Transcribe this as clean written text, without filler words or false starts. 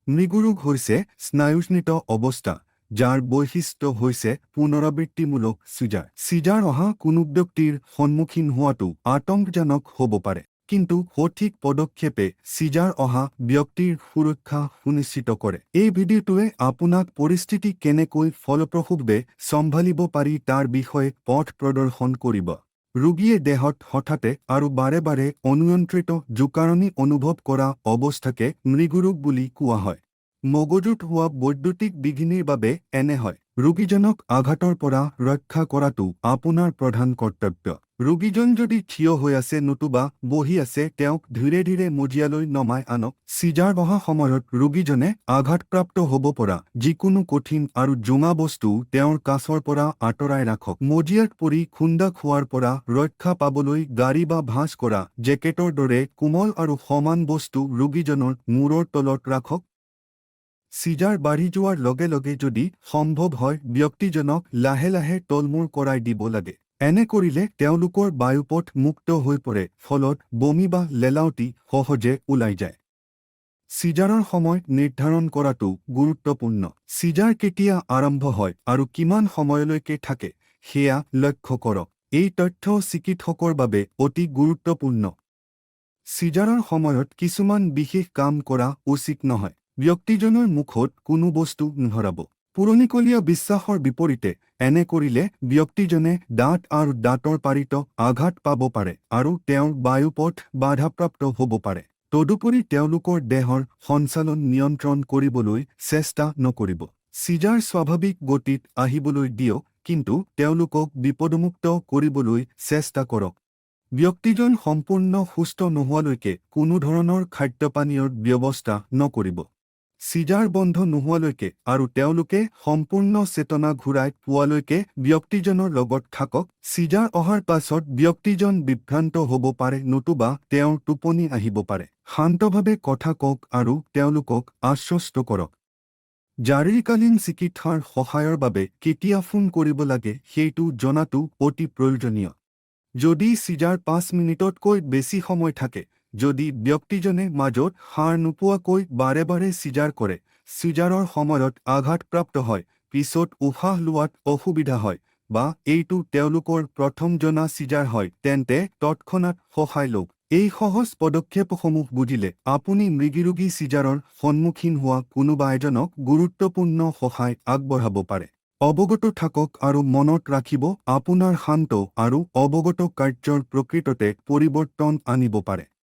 মৃগৰোগ হৈছে স্নায়ুজনিত অৱস্থা যাৰ বৈশিষ্ট্য হৈছে পুনৰাবৃত্তিমূলক চিজাৰ। চিজাৰ অহা কোনো ব্যক্তিৰ সন্মুখীন হোৱাটো আতংকজনক হ'ব পাৰে, কিন্তু সঠিক পদক্ষেপে চিজাৰ অহা ব্যক্তিৰ সুৰক্ষা সুনিশ্চিত কৰে। এই ভিডিঅ'টোৱে আপোনাক পৰিস্থিতি কেনেকৈ ফলপ্ৰসূভাৱে চম্ভালিব পাৰি তাৰ বিষয়ে পথ প্ৰদৰ্শন কৰিব। ৰোগীয়ে দেহত হঠাতে আৰু বাৰে বাৰে অনিয়ন্ত্ৰিত জোকাৰণি অনুভৱ কৰা অৱস্থাকে মৃগৰোগ বুলি কোৱা হয়। মগজুত হোৱা বৈদ্যুতিক বিঘিনিৰ বাবে এনে হয়। ৰোগীজনক আঘাতৰ পৰা ৰক্ষা কৰাটো আপোনাৰ প্ৰধান কৰ্তব্য। ৰোগীজন যদি থিয় হৈ আছে নতুবা বহি আছে, তেওঁক ধীৰে ধীৰে মজিয়ালৈ নমাই আনক। চিজাৰ অহা সময়ত ৰোগীজনে আঘাতপ্ৰাপ্ত হ'ব পৰা যিকোনো কঠিন আৰু জোঙা বস্তু তেওঁৰ কাষৰ পৰা আঁতৰাই ৰাখক। মজিয়াত পৰি খুন্দা খোৱাৰ পৰা ৰক্ষা পাবলৈ গাড়ী বা ভাঁজ কৰা জেকেটৰ দৰে কোমল আৰু সমান বস্তু ৰোগীজনৰ মূৰৰ তলত ৰাখক। চিজাৰ বাঢ়ি যোৱাৰ লগে লগে যদি সম্ভৱ হয় ব্যক্তিজনক লাহে লাহে তলমূৰ কৰাই দিব লাগে। এনে কৰিলে তেওঁলোকৰ বায়ুপথ মুক্ত হৈ পৰে, ফলত বমি বা লেলাউটি সহজে ওলাই যায়। চিজাৰৰ সময় নিৰ্ধাৰণ কৰাটো গুৰুত্বপূৰ্ণ। চিজাৰ কেতিয়া আৰম্ভ হয় আৰু কিমান সময়লৈকে থাকে সেয়া লক্ষ্য কৰক। এই তথ্য চিকিৎসকৰ বাবে অতি গুৰুত্বপূৰ্ণ। চিজাৰৰ সময়ত কিছুমান বিশেষ কাম কৰা উচিত নহয়। ব্যক্তিজনৰ মুখত কোনো বস্তু নভৰাব। পুৰণিকলীয়া বিশ্বাসৰ বিপৰীতে এনে কৰিলে ব্যক্তিজনে দাঁত আৰু দাঁতৰ পাৰিত আঘাত পাব পাৰে আৰু তেওঁৰ বায়ুপথ বাধাপ্ৰাপ্ত হ'ব পাৰে। তদুপৰি তেওঁলোকৰ দেহৰ সঞ্চালন নিয়ন্ত্ৰণ কৰিবলৈ চেষ্টা নকৰিব। চিজাৰ স্বাভাৱিক গতিত আহিবলৈ দিয়ক, কিন্তু তেওঁলোকক বিপদমুক্ত কৰিবলৈ চেষ্টা কৰক। ব্যক্তিজন সম্পূৰ্ণ সুস্থ নোহোৱালৈকে কোনো ধৰণৰ খাদ্য-পানীয়ৰ ব্যৱস্থা নকৰিব। চিজাৰ বন্ধ নোহোৱালৈকে আৰু তেওঁলোকে সম্পূৰ্ণ চেতনা ঘূৰাই পোৱালৈকে ব্যক্তিজনৰ লগত থাকক। চিজাৰ অহাৰ পাছত ব্যক্তিজন বিভ্ৰান্ত হ'ব পাৰে নতুবা তেওঁৰ টোপনি আহিব পাৰে। শান্তভাৱে কথা কওক আৰু তেওঁলোকক আশ্বস্ত কৰক। জৰুৰীকালীন চিকিৎসাৰ সহায়ৰ বাবে কেতিয়া ফোন কৰিব লাগে সেইটো জনাটো অতি প্ৰয়োজনীয়। যদি চিজাৰ 5 মিনিটতকৈ বেছি সময় থাকে, যদি ব্যক্তিজনে মাজত সাৰ নোপোৱাকৈ বাৰে বাৰে চিজাৰ কৰে, চিজাৰৰ সময়ত আঘাতপ্ৰাপ্ত হয়, পিছত উশাহ লোৱাত অসুবিধা হয়, বা এইটো তেওঁলোকৰ প্ৰথম জনা চিজাৰ হয়, তেন্তে তৎক্ষণাত সহায় লওক। এই সহজ পদক্ষেপসমূহ বুজিলে আপুনি মৃগীৰোগী চিজাৰৰ সন্মুখীন হোৱা কোনোবা এজনক গুৰুত্বপূৰ্ণ সহায় আগবঢ়াব পাৰে। অৱগত থাকক আৰু মনত ৰাখিব, আপোনাৰ শান্ত আৰু অৱগত কাৰ্যৰ প্ৰকৃততে পৰিৱৰ্তন আনিব পাৰে।